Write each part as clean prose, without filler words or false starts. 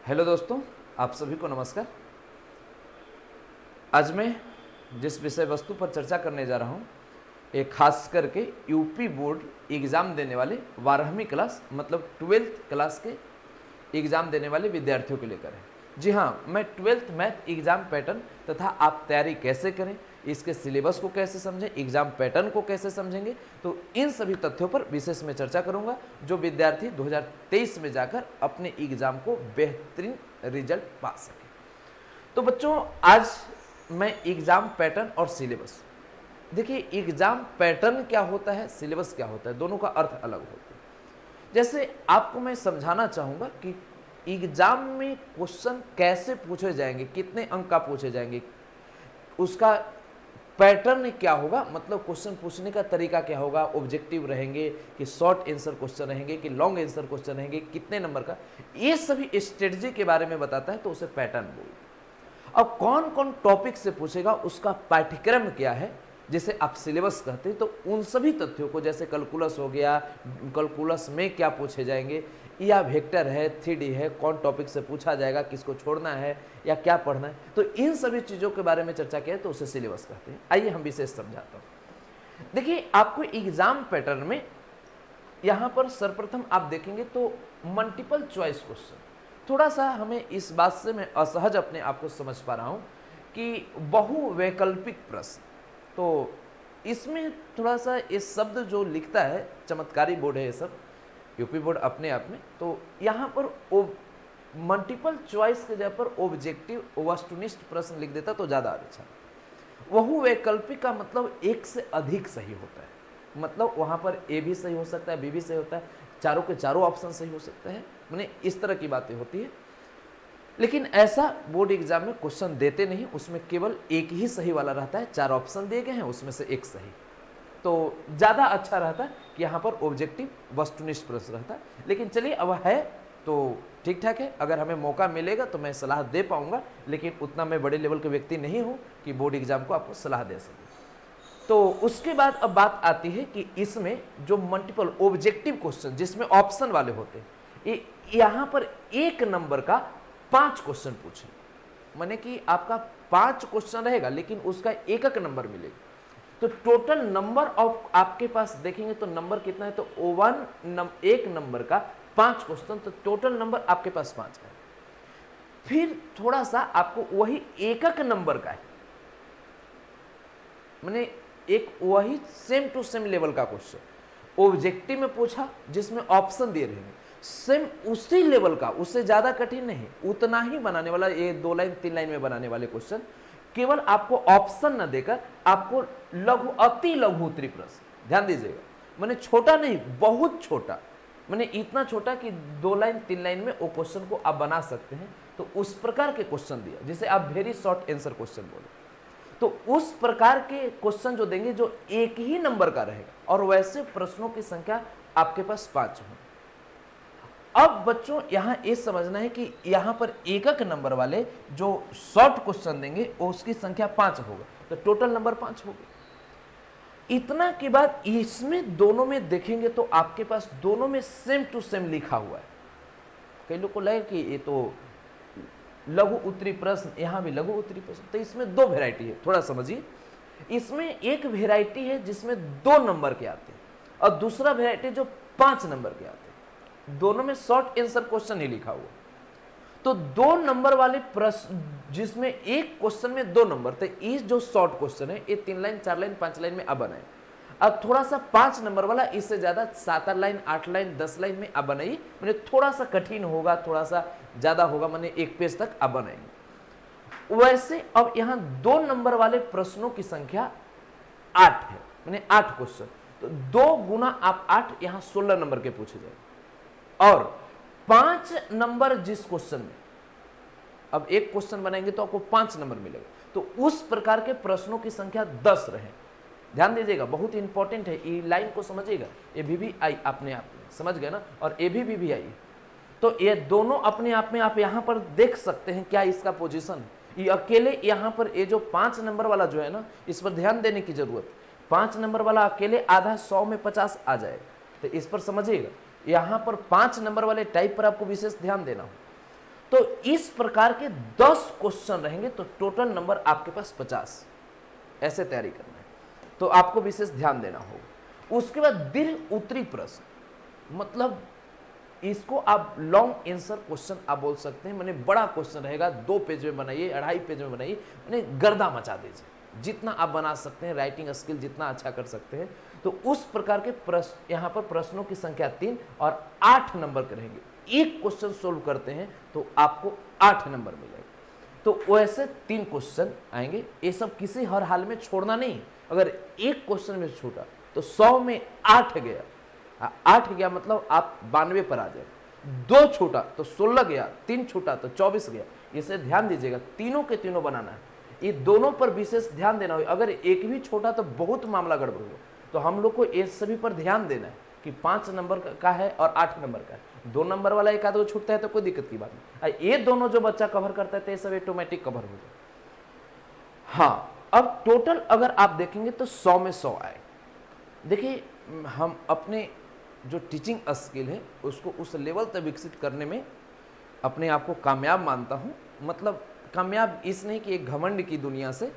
Hello दोस्तों, आप सभी को नमस्कार। आज मैं जिस विषय वस्तु पर चर्चा करने जा रहा हूँ एक खास करके यूपी बोर्ड एग्ज़ाम देने वाले 12वीं क्लास मतलब 12th क्लास के एग्ज़ाम देने वाले विद्यार्थियों को लेकर है। जी हाँ, मैं 12th मैथ एग्ज़ाम पैटर्न तथा आप तैयारी कैसे करें, इसके सिलेबस को कैसे समझें, एग्ज़ाम पैटर्न को कैसे समझेंगे, तो इन सभी तथ्यों पर विशेष में चर्चा करूंगा जो विद्यार्थी 2023 में जाकर अपने एग्ज़ाम को बेहतरीन रिजल्ट पा सके। तो बच्चों, आज मैं एग्ज़ाम पैटर्न और सिलेबस, देखिए एग्ज़ाम पैटर्न क्या होता है, सिलेबस क्या होता है, दोनों का अर्थ अलग होता है। जैसे आपको मैं समझाना चाहूँगा कि एग्ज़ाम में क्वेश्चन कैसे पूछे जाएंगे, कितने अंक का पूछे जाएंगे, उसका पैटर्न क्या होगा, मतलब क्वेश्चन पूछने का तरीका क्या होगा, ऑब्जेक्टिव रहेंगे कि शॉर्ट आंसर क्वेश्चन रहेंगे कि लॉन्ग आंसर क्वेश्चन रहेंगे, कितने नंबर का, ये सभी स्ट्रेटजी के बारे में बताता है, तो उसे पैटर्न बोलते हैं। अब कौन कौन टॉपिक से पूछेगा, उसका पाठ्यक्रम क्या है, जिसे आप सिलेबस कहते हैं, तो उन सभी तथ्यों को, जैसे कैलकुलस हो गया, कैलकुलस में क्या पूछे जाएंगे, या वेक्टर है, 3D है, कौन टॉपिक से पूछा जाएगा, किसको छोड़ना है या क्या पढ़ना है, तो इन सभी चीज़ों के बारे में चर्चा किया है, तो उसे सिलेबस कहते हैं। आइए हम विशेष समझाता हूँ। देखिए, आपको एग्जाम पैटर्न में यहाँ पर सर्वप्रथम आप देखेंगे तो मल्टीपल चॉइस क्वेश्चन, थोड़ा सा हमें इस बात से मैं असहज अपने आप को समझ पा रहा हूँ कि बहुवैकल्पिक प्रश्न, तो इसमें थोड़ा सा ये शब्द जो लिखता है, चमत्कारी बोर्ड है ये सब, यूपी बोर्ड अपने आप में, तो यहाँ पर मल्टीपल चॉइस के जगह पर ऑब्जेक्टिव वस्तुनिष्ठ प्रश्न लिख देता तो ज़्यादा अच्छा। बहुवैकल्पिक का मतलब एक से अधिक सही होता है, मतलब वहाँ पर ए भी सही हो सकता है, बी भी सही होता है, चारों के चारों ऑप्शन सही हो सकते हैं, मैंने इस तरह की बातें होती है। लेकिन ऐसा बोर्ड एग्जाम में क्वेश्चन देते नहीं, उसमें केवल एक ही सही वाला रहता है, 4 ऑप्शन दिए गए हैं उसमें से एक सही, तो ज़्यादा अच्छा रहता है कि यहाँ पर ऑब्जेक्टिव वस्तुनिष्ठ प्रश्न रहता है। लेकिन चलिए, अब है तो ठीक ठाक है, अगर हमें मौका मिलेगा तो मैं सलाह दे पाऊंगा, लेकिन उतना मैं बड़े लेवल के व्यक्ति नहीं हूँ कि बोर्ड एग्जाम को आपको सलाह दे सकूँ। तो उसके बाद अब बात आती है कि इसमें जो मल्टीपल ऑब्जेक्टिव क्वेश्चन जिसमें ऑप्शन वाले होते हैं, यहाँ पर एक नंबर का 5 क्वेश्चन पूछे, माने कि आपका 5 क्वेश्चन रहेगा लेकिन उसका एक एक नंबर मिलेगा, तो टोटल नंबर ऑफ आपके पास देखेंगे तो नंबर कितना है, तो एक नंबर का 5 क्वेश्चन, तो टोटल नंबर आपके पास 5 है। फिर थोड़ा सा आपको वही एक एक नंबर का है, मैंने एक वही सेम टू सेम लेवल का क्वेश्चन ऑब्जेक्टिव में पूछा जिसमें ऑप्शन दिए रहेंगे, सेम उसी लेवल का, उससे ज्यादा कठिन नहीं, उतना ही बनाने वाला, ये 2 लाइन 3 लाइन में बनाने वाले क्वेश्चन, केवल आपको ऑप्शन न देकर आपको लघु अति लघु उत्तरी प्रश्न, ध्यान दीजिएगा, मैंने छोटा नहीं, बहुत छोटा, मैंने इतना छोटा कि 2 लाइन 3 लाइन में वो क्वेश्चन को आप बना सकते हैं, तो उस प्रकार के क्वेश्चन दिया, जिसे आप वेरी शॉर्ट आंसर क्वेश्चन बोले, तो उस प्रकार के क्वेश्चन जो देंगे जो एक ही नंबर का रहेगा, और वैसे प्रश्नों की संख्या आपके पास 5 हो। अब बच्चों यहां ये समझना है कि यहां पर एक एक नंबर वाले जो शॉर्ट क्वेश्चन देंगे उसकी संख्या 5 होगा, तो टोटल नंबर 5 होगा। इतना के बाद इसमें दोनों में देखेंगे तो आपके पास दोनों में सेम टू सेम लिखा हुआ है। कई लोग को लगे कि ये तो लघु उत्तरी प्रश्न, यहां भी लघु उत्तरी प्रश्न, तो इसमें 2 वेराइटी है, थोड़ा समझिए। इसमें एक वेराइटी है जिसमें 2 नंबर के आते हैं, और दूसरा वेराइटी जो 5 नंबर के आते हैं, दोनों में शॉर्ट आंसर क्वेश्चन ही लिखा हुआ। तो 2 नंबर वाले प्रश्न जिसमें एक क्वेश्चन में 2 नंबर, तो ये जो शॉर्ट क्वेश्चन है ये 3 लाइन 4 लाइन 5 लाइन में अब बनाए। अब थोड़ा सा 5 नंबर वाला इससे ज्यादा 7 लाइन 8 लाइन 10 लाइन में अब बनाइए, मैंने थोड़ा सा कठिन होगा, थोड़ा सा ज्यादा होगा, मैंने 1 पेज तक अब बनाएंगे। वैसे अब यहाँ 2 नंबर वाले प्रश्नों की संख्या 8 है, मैंने 8 क्वेश्चन, तो 2 गुना आप 8, यहाँ 16 नंबर के पूछे जाएंगे। और 5 नंबर जिस क्वेश्चन में, अब एक क्वेश्चन बनाएंगे तो आपको 5 नंबर मिलेगा, तो उस प्रकार के प्रश्नों की संख्या 10 रहे। ध्यान दीजिएगा, बहुत इंपॉर्टेंट है, ये लाइन को समझिएगा, ये भी आई अपने आप में, समझ गए ना, और ये भी आई, तो ये दोनों अपने आप में आप यहां पर देख सकते हैं क्या इसका पोजीशन है। ये अकेले यहां पर ये जो 5 नंबर वाला जो है ना, इस पर ध्यान देने की जरूरत है। 5 नंबर वाला अकेले आधा 100 में 50 आ जाएगा, तो इस पर समझिएगा, यहां पर 5 नंबर वाले टाइप पर आपको विशेष ध्यान देना हो। तो इस प्रकार के 10 क्वेश्चन रहेंगे, तो टोटल नंबर आपके पास 50। ऐसे तैयारी करना है, तो आपको विशेष ध्यान देना होगा। उसके बाद दीर्घ उत्तरी प्रश्न, मतलब इसको आप लॉन्ग आंसर क्वेश्चन आप बोल सकते हैं। मैंने बड़ा क्वेश्चन रहेगा, 2 पेज में बनाइए, 2.5 पेज में बनाइए, मैंने गर्दा मचा दीजिए। जितना आप बना सकते हैं, राइटिंग स्किल जितना अच्छा कर सकते हैं, तो उस प्रकार के प्रश्न, यहाँ पर प्रश्नों की संख्या 3 और 8 नंबर के रहेंगे। एक क्वेश्चन सोल्व करते हैं तो आपको 8 नंबर मिलेगा। तो वैसे 3 क्वेश्चन आएंगे, ये सब किसी हर हाल में छोड़ना नहीं। अगर एक क्वेश्चन में छूटा तो 100 में 8 गया, 8 गया मतलब आप 92 पर आ जाए। 2 छूटा तो 16 गया, 3 छूटा तो 24 गया। इसे ध्यान दीजिएगा, तीनों के तीनों बनाना है, ये दोनों पर विशेष ध्यान देना होगा। अगर एक भी छोटा तो बहुत मामला गड़बड़ होगा। तो हम लोग को ये सभी पर ध्यान देना है कि 5 नंबर का है और 8 नंबर का है। 2 नंबर वाला एक आध को छूटता है तो कोई दिक्कत की बात नहीं। ये दोनों जो बच्चा कवर करता है तो ये सब ऑटोमेटिक कवर हो जाए। हाँ, अब टोटल अगर आप देखेंगे तो 100 में 100 आए। देखिए, हम अपने जो टीचिंग स्किल है उसको उस लेवल तक विकसित करने में अपने आप को कामयाब मानता हूँ। मतलब कामयाब इस नहीं कि एक घमंड की दुनिया से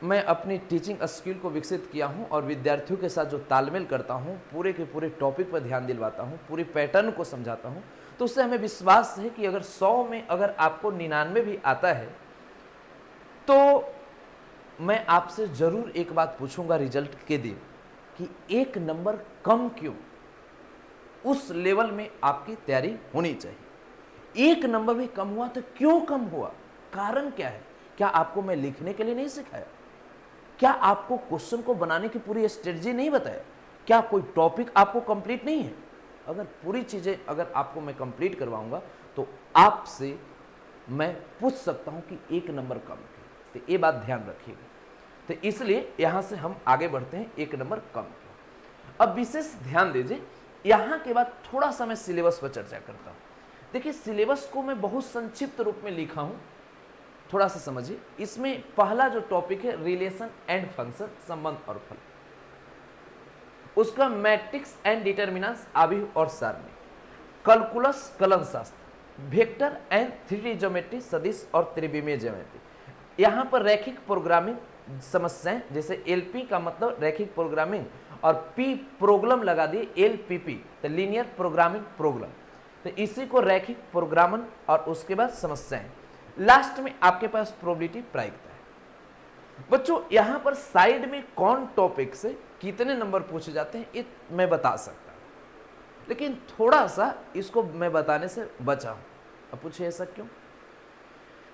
मैं अपनी टीचिंग स्किल को विकसित किया हूँ और विद्यार्थियों के साथ जो तालमेल करता हूँ, पूरे के पूरे टॉपिक पर ध्यान दिलवाता हूँ, पूरे पैटर्न को समझाता हूँ, तो उससे हमें विश्वास है कि अगर 100 में अगर आपको 99 भी आता है तो मैं आपसे ज़रूर एक बात पूछूंगा रिजल्ट के दिन कि 1 नंबर कम क्यों। उस लेवल में आपकी तैयारी होनी चाहिए। 1 नंबर भी कम हुआ तो क्यों कम हुआ, कारण क्या है? क्या आपको मैं लिखने के लिए नहीं सिखाया? क्या आपको क्वेश्चन को बनाने की पूरी स्ट्रेटजी नहीं बताया? क्या कोई टॉपिक आपको कंप्लीट नहीं है? अगर पूरी चीजें अगर आपको मैं कंप्लीट करवाऊंगा तो आपसे मैं पूछ सकता हूं कि 1 नंबर कम क्यों। तो ये बात ध्यान रखिएगा। तो इसलिए यहां से हम आगे बढ़ते हैं, 1 नंबर कम क्यों। अब विशेष ध्यान दीजिए, यहां के बाद थोड़ा सा मैं सिलेबस पर चर्चा करता हूं। देखिए, सिलेबस को मैं बहुत संक्षिप्त रूप में लिखा हूं, थोड़ा सा समझिए। इसमें पहला जो टॉपिक है रिलेशन एंड फंक्शन, संबंध और फल। उसका मैट्रिक्स एंड डिटर्मिनेंट्स, आव्यूह और सारणी, कैलकुलस कलन शास्त्र, वेक्टर एंड 3D ज्योमेट्री, सदिश और त्रिविमीय ज्योमेट्री। यहाँ पर रैखिक प्रोग्रामिंग समस्याएं, जैसे एलपी का मतलब रैखिक प्रोग्रामिंग और पी प्रोग्राम लगा दिए, एलपीपी तो लीनियर प्रोग्रामिंग प्रोग्राम, तो इसी को रैखिक प्रोग्रामन और उसके बाद समस्याएं। लास्ट में आपके पास प्रोबेबिलिटी प्रायिकता है। बच्चों, यहां पर साइड में कौन टॉपिक से कितने नंबर पूछे जाते हैं ये मैं बता सकता हूं, लेकिन थोड़ा सा इसको मैं बताने से बचा हूं। अब पूछिए ऐसा क्यों?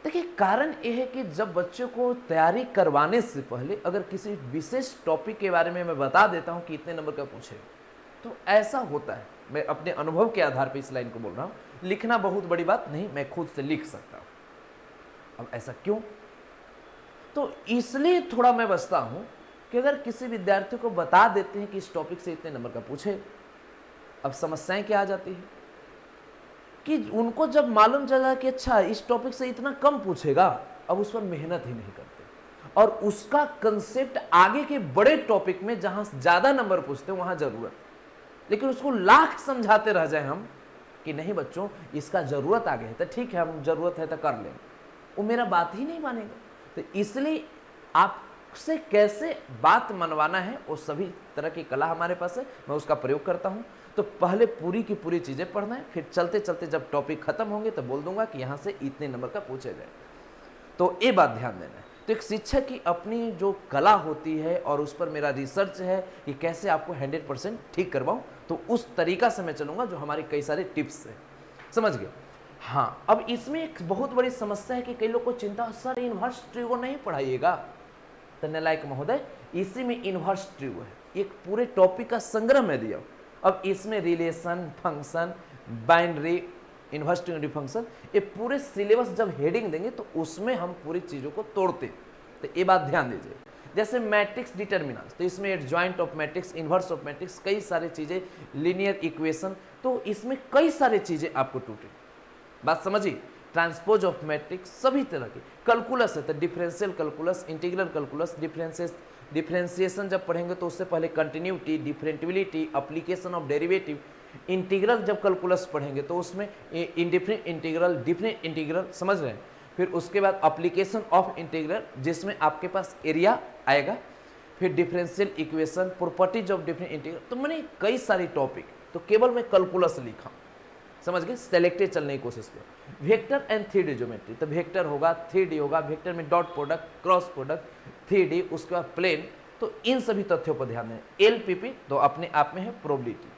देखिए, कारण यह है कि जब बच्चों को तैयारी करवाने से पहले अगर किसी विशेष टॉपिक के बारे में मैं बता देता हूं कि इतने नंबर का पूछे, तो ऐसा होता है। मैं अपने अनुभव के आधार पर इस लाइन को बोल रहा हूं। लिखना बहुत बड़ी बात नहीं, मैं खुद से लिख सकता हूं। अब ऐसा क्यों? तो इसलिए थोड़ा मैं बचता हूं कि अगर किसी विद्यार्थी को बता देते हैं कि इस टॉपिक से इतने नंबर का पूछे, अब समस्याएं क्या आ जाती है कि उनको जब मालूम चला कि अच्छा इस टॉपिक से इतना कम पूछेगा, अब उस पर मेहनत ही नहीं करते और उसका कंसेप्ट आगे के बड़े टॉपिक में जहां ज्यादा नंबर पूछते हैं वहां जरूरत, लेकिन उसको लाख समझाते रह जाए हम कि नहीं बच्चों इसका जरूरत आगे है, तो ठीक है हम जरूरत है तो कर लें, वो मेरा बात ही नहीं मानेगा। तो इसलिए आपसे कैसे बात मनवाना है वो सभी तरह की कला हमारे पास है, मैं उसका प्रयोग करता हूं। तो पहले पूरी की पूरी चीजें पढ़ना है, फिर चलते चलते जब टॉपिक खत्म होंगे तो बोल दूंगा कि यहां से इतने नंबर का पूछे जाए। तो ये बात ध्यान देना है। तो एक शिक्षक की अपनी जो कला होती है और उस पर मेरा रिसर्च है कि कैसे आपको 100% ठीक करवाऊं, तो उस तरीका से मैं चलूंगा जो हमारी कई सारे टिप्स है। समझ गए? हाँ, अब इसमें एक बहुत बड़ी समस्या है कि कई लोग को चिंता, सर इनवर्स ट्रिगो नहीं पढ़ाइएगा। तो नालायक महोदय, इसी में इनवर्स ट्रिगो है, एक पूरे टॉपिक का संग्रह में दिया। अब इसमें relation, function, binary, inverse trigonometry function, ये पूरे सिलेबस जब हेडिंग देंगे तो उसमें हम पूरी चीजों को तोड़ते हैं। तो ये बात ध्यान दीजिए। जैसे मैट्रिक्स डिटर्मिनेंट्स, तो इसमें adjoint of matrix, inverse of matrix, कई सारी चीजें, लीनियर इक्वेशन, तो इसमें कई सारी चीजें आपको टूटे। बात समझिए? ट्रांसपोज ऑफ मैट्रिक्स, सभी तरह की कैलकुलस है तो differential calculus, integral calculus, differentiation जब पढ़ेंगे तो उससे पहले continuity, differentiability, application of derivative, integral जब कैलकुलस पढ़ेंगे तो उसमें इंडिफरेंट इंटीग्रल, डिफरेंट इंटीग्रल, समझ रहे हैं। फिर उसके बाद एप्लीकेशन ऑफ इंटीग्रल जिसमें आपके पास एरिया आएगा, फिर differential equation, properties of different integral. तो मैंने कई सारी टॉपिक, तो केवल मैं कैलकुलस लिखा, समझ गए, सेलेक्टेड चलने की कोशिश किया। वेक्टर एंड 3D ज्योमेट्री, तो वेक्टर होगा, 3D होगा, वेक्टर में dot product, cross product, 3D, उसके बाद प्लेन। तो इन सभी तथ्यों पर ध्यान दें। LPP तो अपने आप में है प्रोबेबिलिटी,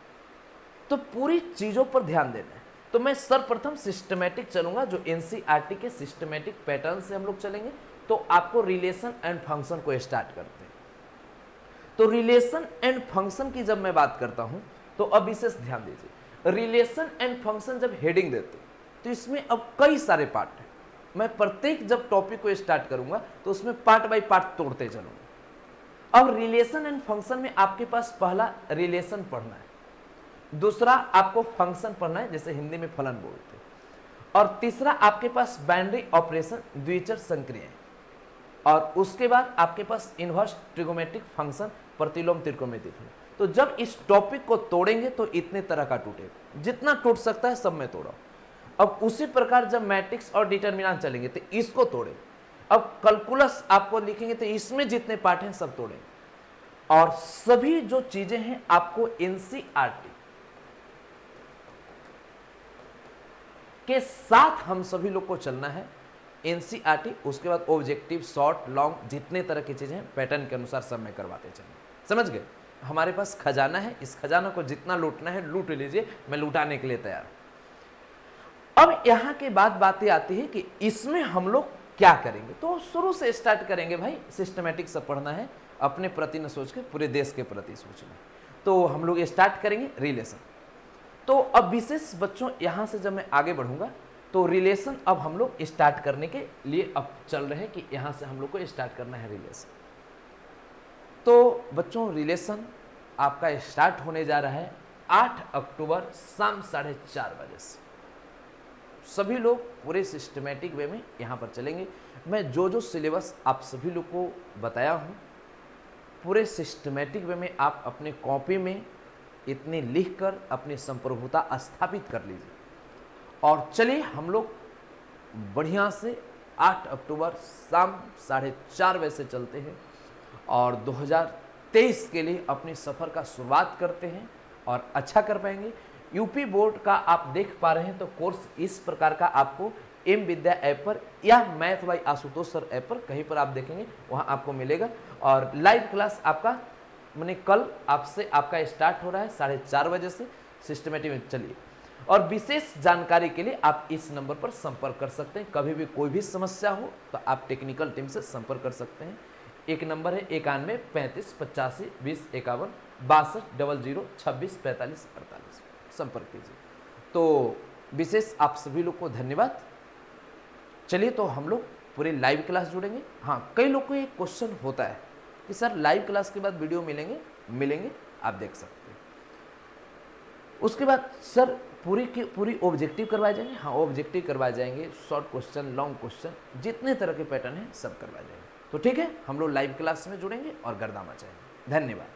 तो पूरी चीजों पर ध्यान देना है। तो मैं सर्वप्रथम सिस्टमैटिक चलूंगा, जो NCERT के सिस्टमैटिक पैटर्न से हम लोग चलेंगे। तो आपको रिलेशन एंड फंक्शन को स्टार्ट करते हैं। तो रिलेशन एंड फंक्शन की जब मैं बात करता हूं तो अब विशेष ध्यान दीजिए। रिलेशन एंड फंक्शन जब हेडिंग देते तो इसमें अब कई सारे पार्ट हैं। मैं प्रत्येक जब टॉपिक को स्टार्ट करूंगा तो उसमें पार्ट बाय पार्ट तोड़ते चलूंगा। अब रिलेशन एंड फंक्शन में आपके पास पहला रिलेशन पढ़ना है, दूसरा आपको फंक्शन पढ़ना है, जैसे हिंदी में फलन बोलते हैं, और तीसरा आपके पास बाइनरी ऑपरेशन, द्विचर संक्रियाएं, और उसके बाद आपके पास इनवर्स ट्रिगोमेट्रिक फंक्शन, प्रतिलोम त्रिकोणमिति फलन। तो जब इस टॉपिक को तोड़ेंगे तो इतने तरह का टूटेगा, जितना टूट सकता है सब में तोड़ा। अब उसी प्रकार जब मैट्रिक्स और डिटर्मिनेंट चलेंगे तो इसको तोड़े। अब कैलकुलस आपको लिखेंगे तो इसमें जितने पार्ट हैं सब तोड़े, और सभी जो चीजें हैं आपको NCERT के साथ हम सभी लोग को चलना है। NCERT, उसके बाद ऑब्जेक्टिव, शॉर्ट, लॉन्ग, जितने तरह की चीजें हैं पैटर्न के अनुसार सब में करवाते चलेंगे, समझ गए। हमारे पास खजाना है, इस खजाना को जितना लूटना है लूट लीजिए, मैं लुटाने के लिए तैयार हूं। अब यहां के बाद बातें आती है कि इसमें हम लोग क्या करेंगे। तो शुरू से स्टार्ट करेंगे भाई, सिस्टमैटिक सब पढ़ना है, अपने प्रति न सोच के पूरे देश के प्रति सोचना है। तो हम लोग स्टार्ट करेंगे रिलेशन। तो अब विशेष बच्चों यहां से जब मैं आगे बढ़ूंगा तो रिलेशन अब हम लोग स्टार्ट करने के लिए अब चल रहे हैं कि यहां से हम लोग को स्टार्ट करना है रिलेशन। तो बच्चों रिलेशन आपका स्टार्ट होने जा रहा है 8 अक्टूबर शाम 4:30 बजे से। सभी लोग पूरे सिस्टमैटिक वे में यहाँ पर चलेंगे। मैं जो जो सिलेबस आप सभी लोग को बताया हूँ पूरे सिस्टमैटिक वे में आप अपने कॉपी में इतने लिखकर अपनी संप्रभुता स्थापित कर लीजिए। और चलिए हम लोग बढ़िया से 8 अक्टूबर शाम 4:30 बजे से चलते हैं और 2023 के लिए अपने सफ़र का शुरुआत करते हैं और अच्छा कर पाएंगे। यूपी बोर्ड का आप देख पा रहे हैं तो कोर्स इस प्रकार का आपको एम विद्या ऐप पर या math by Ashutosh sir app पर कहीं पर आप देखेंगे वहाँ आपको मिलेगा। और लाइव क्लास आपका मैंने कल आपसे आपका स्टार्ट हो रहा है 4:30 बजे से सिस्टमेटिक में। चलिए, और विशेष जानकारी के लिए आप इस नंबर पर संपर्क कर सकते हैं। कभी भी कोई भी समस्या हो तो आप टेक्निकल टीम से संपर्क कर सकते हैं। एक नंबर है 91 35 85 20 51 62 00 26 45 48, संपर्क कीजिए। तो विशेष आप सभी लोग को धन्यवाद। चलिए, तो हम लोग पूरे लाइव क्लास जुड़ेंगे। हाँ, कई लोग को एक क्वेश्चन होता है कि सर लाइव क्लास के बाद वीडियो मिलेंगे, आप देख सकते हैं। उसके बाद सर पूरी की पूरी ऑब्जेक्टिव करवाए जाएंगे। हाँ, ऑब्जेक्टिव करवाए जाएंगे, शॉर्ट क्वेश्चन, लॉन्ग क्वेश्चन, जितने तरह के पैटर्न हैं सब करवाए जाएंगे। तो ठीक है, हम लोग लाइव क्लास में जुड़ेंगे और गर्दा मचाएंगे। धन्यवाद।